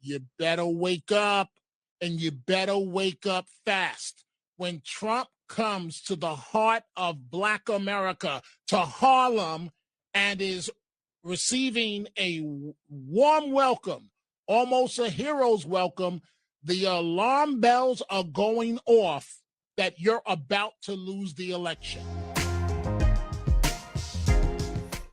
you better wake up, and you better wake up fast. When Trump comes to the heart of Black America, to Harlem, and is receiving a warm welcome, almost a hero's welcome, the alarm bells are going off that you're about to lose the election.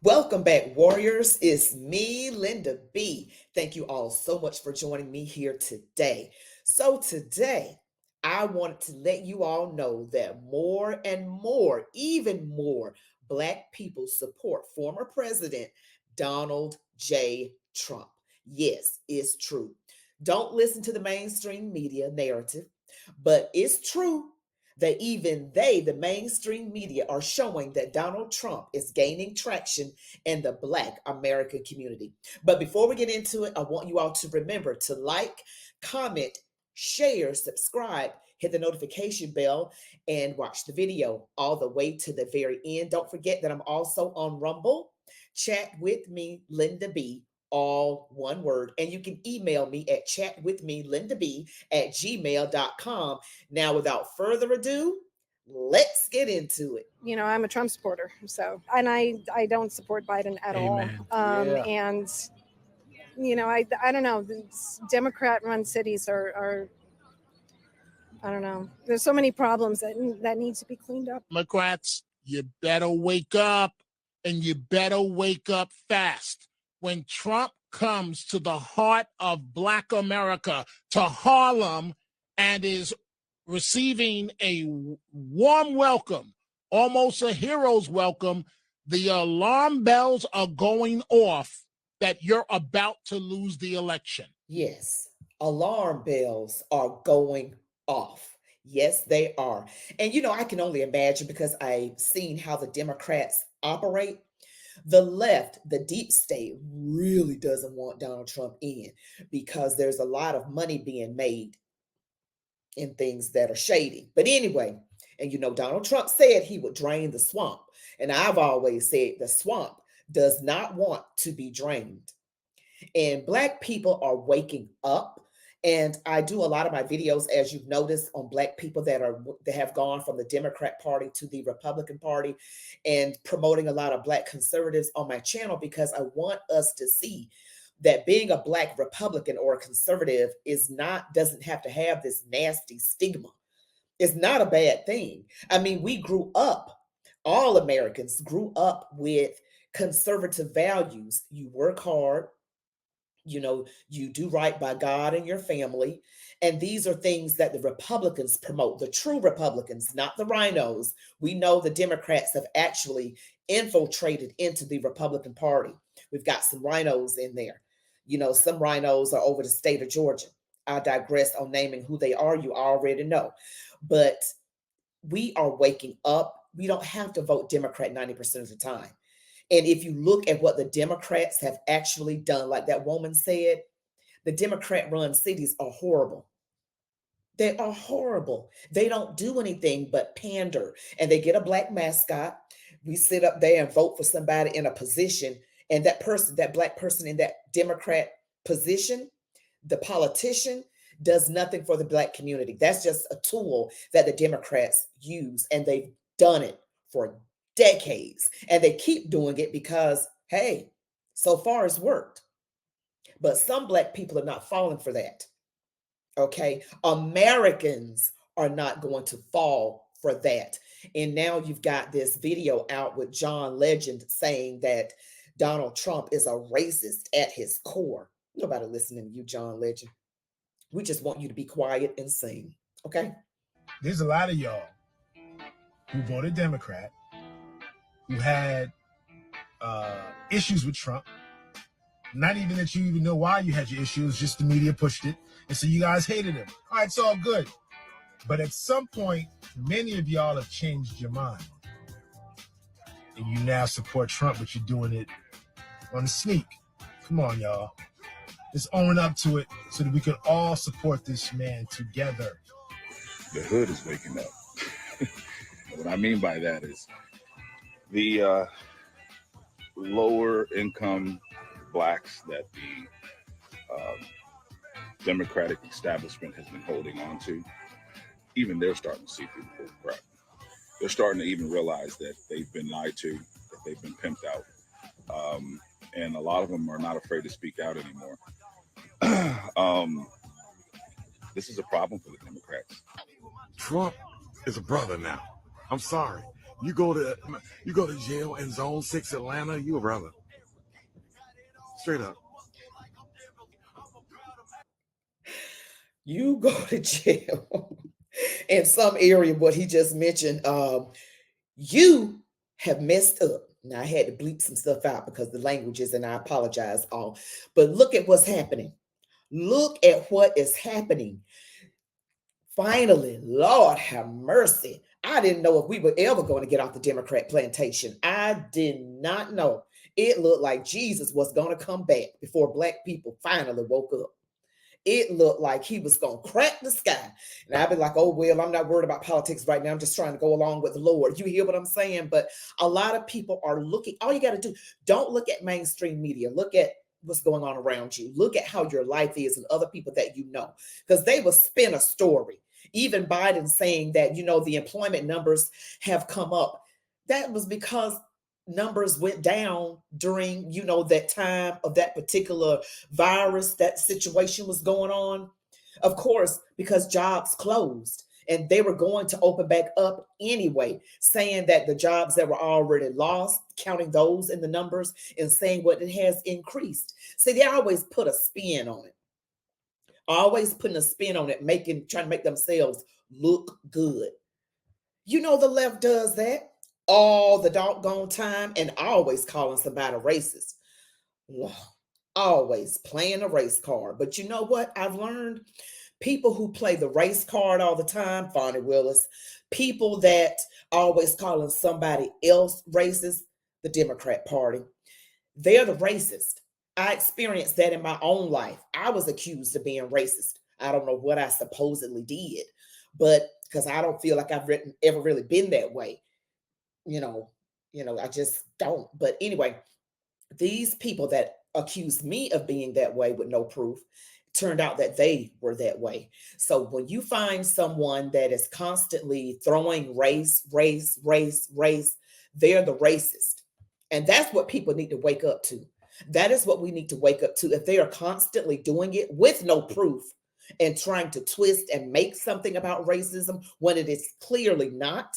Welcome back, Warriors. It's me, Linda B. Thank you all so much for joining me here today. So today, I wanted to let you all know that more and more, even more, Black people support former President Donald J. Trump. Yes, it's true. Don't listen to the mainstream media narrative, but it's true that even they, the mainstream media, are showing that Donald Trump is gaining traction in the Black American community. But before we get into it, I want you all to remember to like, comment, share, subscribe, hit the notification bell, and watch the video all the way to the very end. Don't forget that I'm also on Rumble. Chat with me, Linda B, all one word. And you can email me at chatwithmelindab@gmail.com. Now, without further ado, let's get into it. You know, I'm a Trump supporter, so, and I don't support Biden at Amen. all. Yeah. And, you know, I don't know, Democrat-run cities are, I don't know. There's so many problems that need to be cleaned up. Democrats, you better wake up, and you better wake up fast. When Trump comes to the heart of Black America, to Harlem, and is receiving a warm welcome, almost a hero's welcome, the alarm bells are going off that you're about to lose the election. Yes, alarm bells are going off. Yes, they are. And you know, I can only imagine because I've seen how the Democrats operate. The left, the deep state, really doesn't want Donald Trump in because there's a lot of money being made in things that are shady. But anyway, and you know, Donald Trump said he would drain the swamp. And I've always said the swamp does not want to be drained. And Black people are waking up. And I do a lot of my videos, as you've noticed, on Black people that have gone from the Democrat Party to the Republican Party, and promoting a lot of Black conservatives on my channel because I want us to see that being a Black Republican or a conservative doesn't have to have this nasty stigma. It's not a bad thing. I mean, we grew up, all Americans grew up with conservative values. You work hard. You know, you do right by God and your family. And these are things that the Republicans promote, the true Republicans, not the rhinos. We know the Democrats have actually infiltrated into the Republican Party. We've got some rhinos in there. You know, some rhinos are over the state of Georgia. I digress on naming who they are. You already know. But we are waking up. We don't have to vote Democrat 90% of the time. And if you look at what the Democrats have actually done, like that woman said, the Democrat-run cities are horrible. They are horrible. They don't do anything but pander. And they get a Black mascot. We sit up there and vote for somebody in a position. And that person, that Black person in that Democrat position, the politician, does nothing for the Black community. That's just a tool that the Democrats use. And they've done it for decades, and they keep doing it because, hey, so far it's worked. But some Black people are not falling for that. Okay, Americans are not going to fall for that. And now you've got this video out with John Legend saying that Donald Trump is a racist at his core. Nobody listening to you, John Legend. We just want you to be quiet and sing. Okay. There's a lot of y'all who voted Democrat, who had issues with Trump. Not even that you even know why you had your issues, just the media pushed it. And so you guys hated him. All right, it's all good. But at some point, many of y'all have changed your mind. And you now support Trump, but you're doing it on the sneak. Come on, y'all. Let's own up to it so that we can all support this man together. The hood is waking up. What I mean by that is the lower income Blacks that the Democratic establishment has been holding on to, even they're starting to see through the bull crap. They're starting to even realize that they've been lied to, that they've been pimped out. And a lot of them are not afraid to speak out anymore. This is a problem for the Democrats. Trump is a brother now. I'm sorry. You go to jail in Zone 6 Atlanta, you a brother. Straight up. You go to jail in some area, what he just mentioned, you have messed up. Now, I had to bleep some stuff out because the languages, and I apologize all. But look at what's happening. Look at what is happening. Finally, Lord have mercy. I didn't know if we were ever going to get off the Democrat plantation. I did not know. It looked like Jesus was going to come back before Black people finally woke up. It looked like he was going to crack the sky. And I'd be like, oh, well, I'm not worried about politics right now. I'm just trying to go along with the Lord. You hear what I'm saying? But a lot of people are looking. All you got to do, don't look at mainstream media. Look at what's going on around you. Look at how your life is and other people that you know, because they will spin a story. Even Biden saying that, the employment numbers have come up. That was because numbers went down during, that time of that particular virus, that situation was going on. Of course, because jobs closed and they were going to open back up anyway, saying that the jobs that were already lost, counting those in the numbers and saying what it has increased. See, they always put a spin on it. Always putting a spin on it, trying to make themselves look good. The left does that all the doggone time and always calling somebody racist. Wow. Always playing a race card. But you know what I've learned? People who play the race card all the time, Fonnie Willis, people that always calling somebody else racist, the Democrat Party, they're the racist. I experienced that in my own life. I was accused of being racist. I don't know what I supposedly did, but because I don't feel like I've ever really been that way. I just don't. But anyway, these people that accused me of being that way with no proof, turned out that they were that way. So when you find someone that is constantly throwing race, they're the racist. And that's what people need to wake up to. That is what we need to wake up to. If they are constantly doing it with no proof and trying to twist and make something about racism when it is clearly not.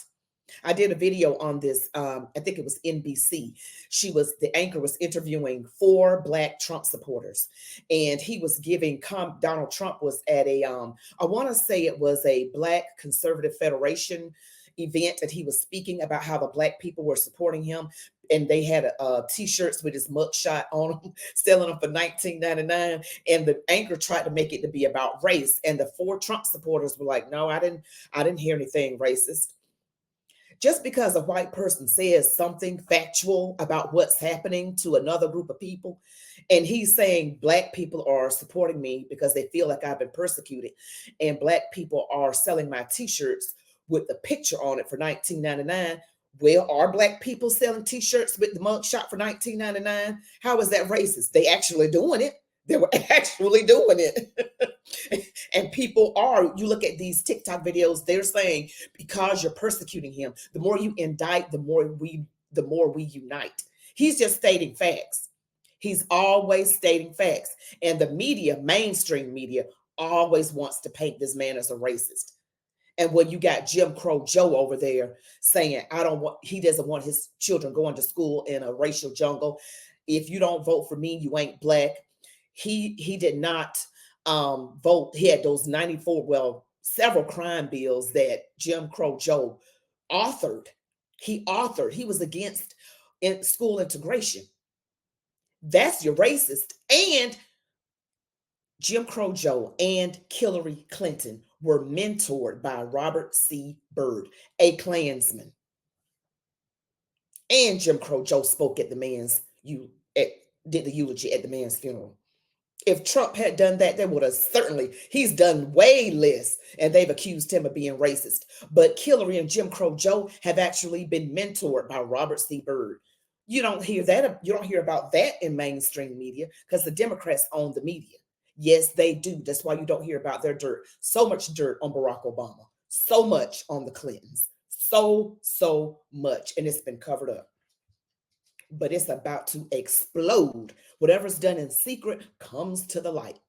I did a video on this. I think it was NBC. The anchor was interviewing 4 Black Trump supporters, and he was giving, Donald Trump was at I want to say it was a Black Conservative Federation event, and he was speaking about how the Black people were supporting him. And they had T-shirts with his mugshot on them, selling them for $19.99. And the anchor tried to make it to be about race. And the 4 Trump supporters were like, no, I didn't hear anything racist. Just because a white person says something factual about what's happening to another group of people, and he's saying Black people are supporting me because they feel like I've been persecuted, and Black people are selling my T-shirts with the picture on it for $19.99. Well, are Black people selling T-shirts with the mugshot for $19.99? How is that racist? They actually doing it. They were actually doing it. And people are, you look at these TikTok videos, they're saying, because you're persecuting him, the more you indict, the more we unite. He's just stating facts. He's always stating facts. And the media, mainstream media, always wants to paint this man as a racist. And when you got Jim Crow Joe over there saying, he doesn't want his children going to school in a racial jungle. If you don't vote for me, you ain't Black. He did not vote. He had those 94, several crime bills that Jim Crow Joe authored. He was against school integration. That's your racist. And Jim Crow Joe and Hillary Clinton were mentored by Robert C. Byrd, a Klansman. And Jim Crow Joe spoke at did the eulogy at the man's funeral. If Trump had done that, they would have he's done way less, and they've accused him of being racist. But Hillary and Jim Crow Joe have actually been mentored by Robert C. Byrd. You don't hear that. You don't hear about that in mainstream media because the Democrats own the media. Yes, they do. That's why you don't hear about their dirt. So much dirt on Barack Obama. So much on the Clintons. So much. And it's been covered up. But it's about to explode. Whatever's done in secret comes to the light.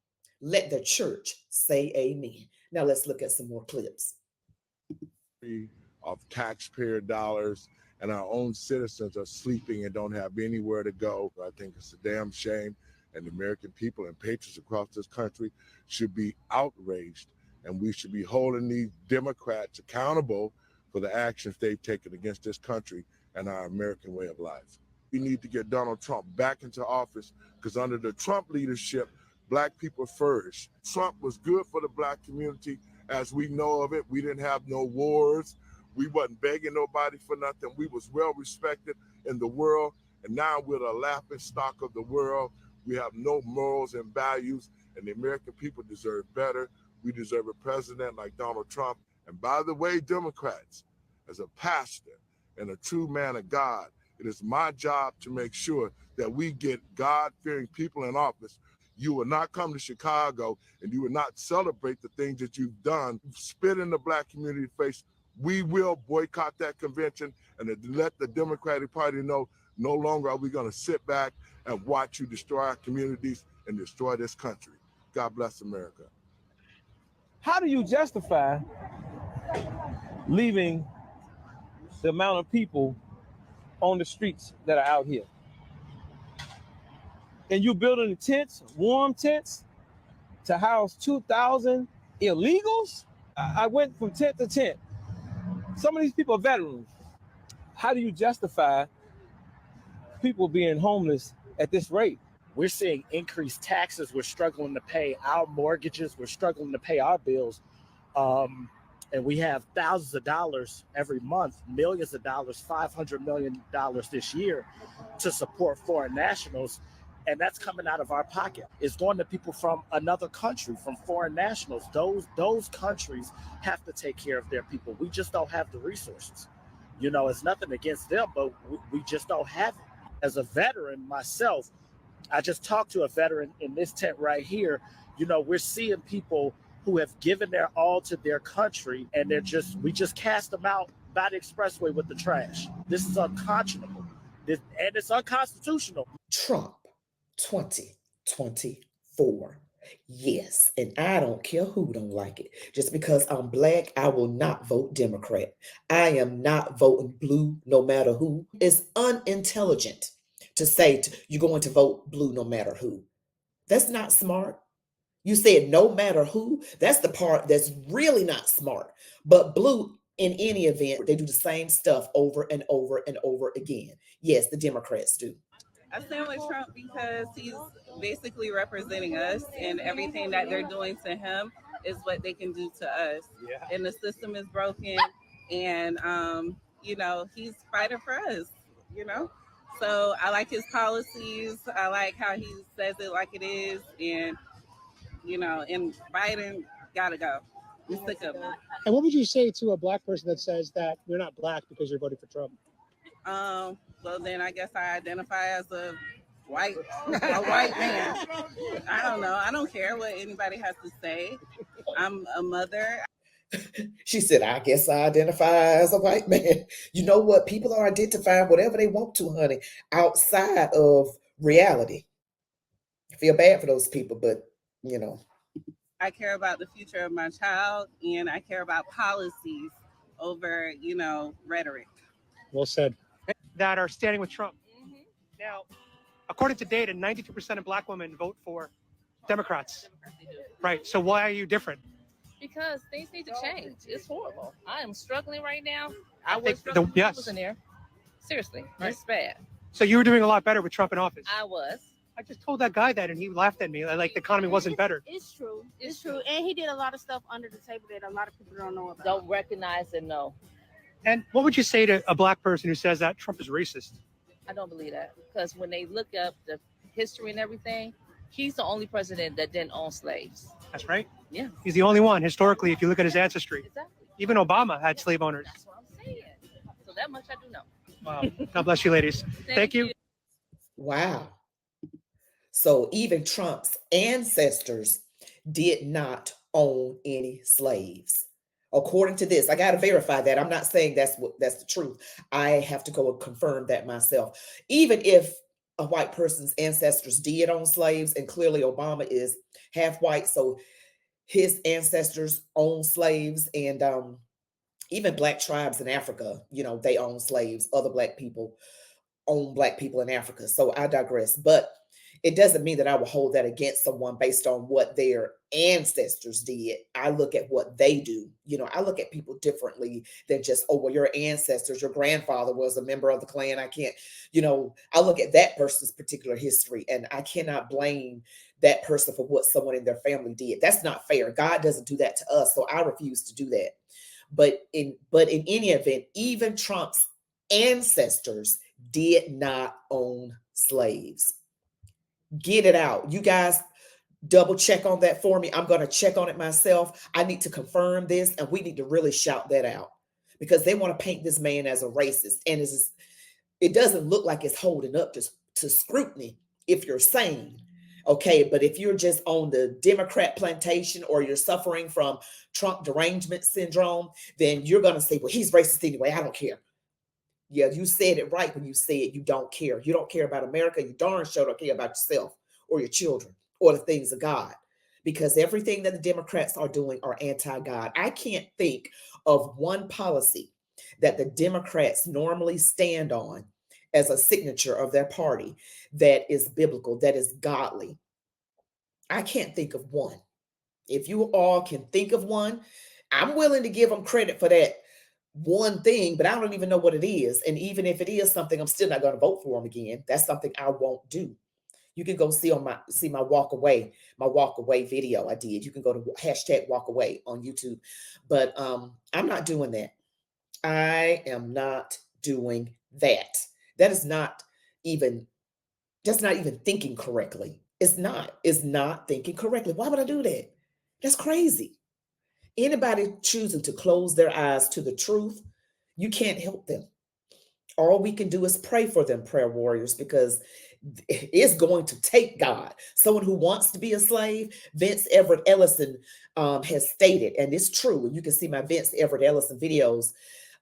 Let the church say amen. Now let's look at some more clips. Of taxpayer dollars, and our own citizens are sleeping and don't have anywhere to go. I think it's a damn shame, and the American people and patriots across this country should be outraged, and we should be holding these Democrats accountable for the actions they've taken against this country and our American way of life. We need to get Donald Trump back into office, because under the Trump leadership, Black people flourished. Trump was good for the Black community as we know of it. We didn't have no wars. We wasn't begging nobody for nothing. We was well respected in the world, and now we're the laughing stock of the world. We have no morals and values, and the American people deserve better. We deserve a president like Donald Trump. And by the way, Democrats, as a pastor and a true man of God, it is my job to make sure that we get God-fearing people in office. You will not come to Chicago and you will not celebrate the things that you've done. Spit in the Black community face. We will boycott that convention and let the Democratic Party know no longer are we going to sit back and watch you destroy our communities and destroy this country. God bless America. How do you justify leaving the amount of people on the streets that are out here? And you building tents, warm tents, to house 2,000 illegals? I went from tent to tent. Some of these people are veterans. How do you justify people being homeless at this rate? We're seeing increased taxes. We're struggling to pay our mortgages. We're struggling to pay our bills. And we have thousands of dollars every month, millions of dollars, $500 million this year to support foreign nationals. And that's coming out of our pocket. It's going to people from another country, from foreign nationals. Those countries have to take care of their people. We just don't have the resources. You know, it's nothing against them, but we just don't have it. As a veteran myself, I just talked to a veteran in this tent right here. You know, we're seeing people who have given their all to their country, and we just cast them out by the expressway with the trash. This is unconscionable, and it's unconstitutional. Trump 2024. Yes, and I don't care who don't like it. Just because I'm Black, I will not vote Democrat. I am not voting blue no matter who. It's unintelligent to say you're going to vote blue no matter who. That's not smart. You said no matter who. That's the part that's really not smart. But blue, in any event, they do the same stuff over and over and over again. Yes, the Democrats do. I stand with Trump because he's basically representing us, and everything that they're doing to him is what they can do to us. Yeah. And the system is broken, and you know, he's fighting for us, you know. So I like his policies. I like how he says it like it is, and you know, and Biden gotta go. We're sick of it. And what would you say to a Black person that says that you're not Black because you're voting for Trump? Well, then I guess I identify as a white man. I don't know. I don't care what anybody has to say. I'm a mother. She said, I guess I identify as a white man. You know what? People are identifying whatever they want to, honey, outside of reality. I feel bad for those people, but, you know. I care about the future of my child, and I care about policies over, you know, rhetoric. Well said. That are standing with Trump. Mm-hmm. Now, according to data, 92% of Black women vote for Democrats. Right. So why are you different? Because things need to change. It's horrible. I am struggling right now. I was struggling when I was in there. Seriously, right. It's bad. So you were doing a lot better with Trump in office. I was. I just told that guy that, and he laughed at me like the economy wasn't better. It's true. It's true. And he did a lot of stuff under the table that a lot of people don't know about. Don't recognize and know. And what would you say to a Black person who says that Trump is racist? I don't believe that, because when they look up the history and everything, he's the only president that didn't own slaves. That's right. Yeah. He's the only one historically, if you look at his ancestry. Exactly. Even Obama had slave owners. That's what I'm saying. So that much I do know. Wow. God bless you, ladies. Thank you. Wow. So even Trump's ancestors did not own any slaves. According to this, I got to verify that. I'm not saying that's the truth. I have to go and confirm that myself. Even if a white person's ancestors did own slaves, and clearly Obama is half white, so his ancestors own slaves, and even black tribes in Africa, they own slaves. Other black people own black people in Africa. So I digress. But it doesn't mean that I will hold that against someone based on what their ancestors did. I look at what they do. I look at people differently than just, oh, well, your ancestors, your grandfather was a member of the Klan. I can't, I look at that person's particular history, and I cannot blame that person for what someone in their family did. That's not fair. God doesn't do that to us. So I refuse to do that. But in any event, even Trump's ancestors did not own slaves. Get it out. You guys double check on that for me. I'm going to check on it myself. I need to confirm this, and we need to really shout that out, because they want to paint this man as a racist, and it doesn't look like it's holding up to scrutiny if you're sane. Okay, but if you're just on the Democrat plantation, or you're suffering from Trump derangement syndrome, then you're going to say, well, he's racist anyway. I don't care. Yeah, you said it right when you said you don't care. You don't care about America. You darn sure don't care about yourself or your children or the things of God, because everything that the Democrats are doing are anti-God. I can't think of one policy that the Democrats normally stand on as a signature of their party that is biblical, that is godly. I can't think of one. If you all can think of one, I'm willing to give them credit for that one thing, but I don't even know what it is. And even if it is something, I'm still not going to vote for them again. That's something I won't do. You can go see my walk away video I did. You can go to #walkaway on YouTube. But I'm not doing that. I am not doing that. That's not even thinking correctly. It's not thinking correctly. Why would I do that? That's crazy. Anybody choosing to close their eyes to the truth, you can't help them. All we can do is pray for them, prayer warriors, because it's going to take God. Someone who wants to be a slave, Vince Everett Ellison has stated, and it's true. You can see my Vince Everett Ellison videos,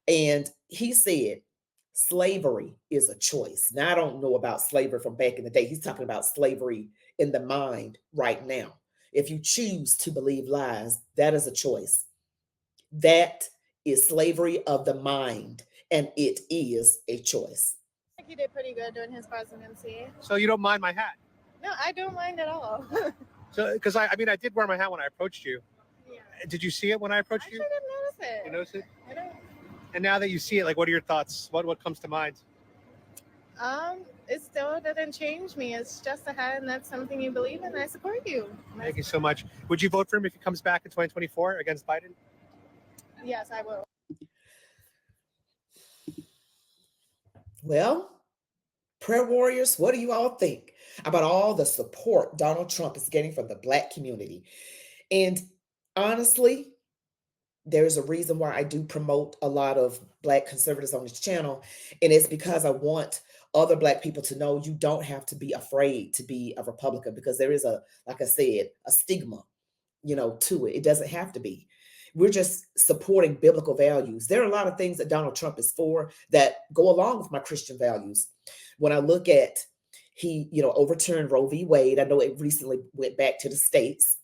and he said, slavery is a choice. Now, I don't know about slavery from back in the day. He's talking about slavery in the mind right now. If you choose to believe lies, that is a choice. That is slavery of the mind, and it is a choice. I think he did pretty good doing his presidency. So you don't mind my hat? No, I don't mind at all. So, because I did wear my hat when I approached you. Yeah. Did you see it when I approached you? I didn't notice it. You noticed it? I don't. And now that you see it, like, what are your thoughts? What comes to mind? It still didn't change me. It's just a hat, and that's something you believe in. I support you. Thank you so much. Would you vote for him if he comes back in 2024 against Biden? Yes, I will. Well, prayer warriors, what do you all think about all the support Donald Trump is getting from the Black community? And honestly, there's a reason why I do promote a lot of Black conservatives on this channel, and it's because I want other Black people to know you don't have to be afraid to be a Republican, because there is like I said, a stigma, to it. It doesn't have to be. We're just supporting biblical values. There are a lot of things that Donald Trump is for that go along with my Christian values. When I look at, he, overturned Roe v. Wade. I know it recently went back to the states.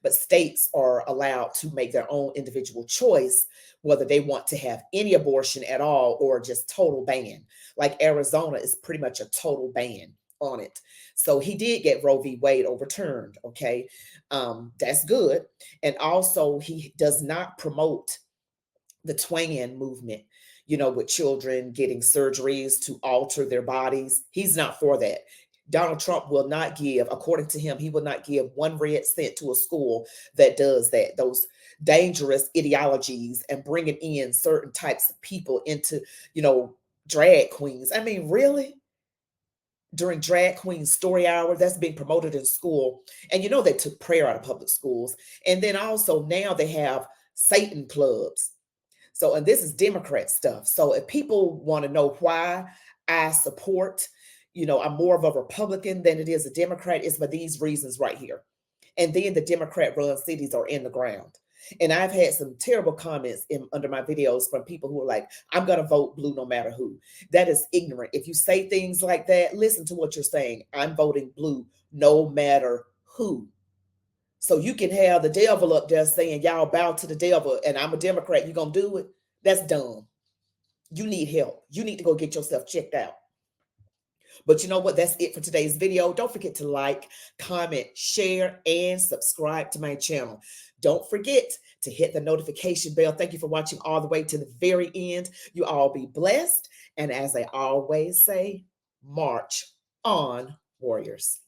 But states are allowed to make their own individual choice whether they want to have any abortion at all or just total ban. Like Arizona is pretty much a total ban on it. So he did get Roe v. Wade overturned. Okay. That's good. And also he does not promote the Twain movement, with children getting surgeries to alter their bodies. He's not for that. Donald Trump will not give, according to him, he will not give 1 red cent to a school that does that, those dangerous ideologies, and bringing in certain types of people into, drag queens. I mean, really? During drag queen story hour, that's being promoted in school. And they took prayer out of public schools. And then also now they have Satan clubs. So, and this is Democrat stuff. So if people want to know why I support I'm more of a Republican than it is a Democrat is for these reasons right here. And then the Democrat-run cities are in the ground. And I've had some terrible comments under my videos from people who are like, I'm going to vote blue no matter who. That is ignorant. If you say things like that, listen to what you're saying. I'm voting blue no matter who. So you can have the devil up there saying, y'all bow to the devil and I'm a Democrat, you're going to do it? That's dumb. You need help. You need to go get yourself checked out. But you know what? That's it for today's video. Don't forget to like, comment, share, and subscribe to my channel. Don't forget to hit the notification bell. Thank you for watching all the way to the very end. You all be blessed. And as I always say, march on, warriors.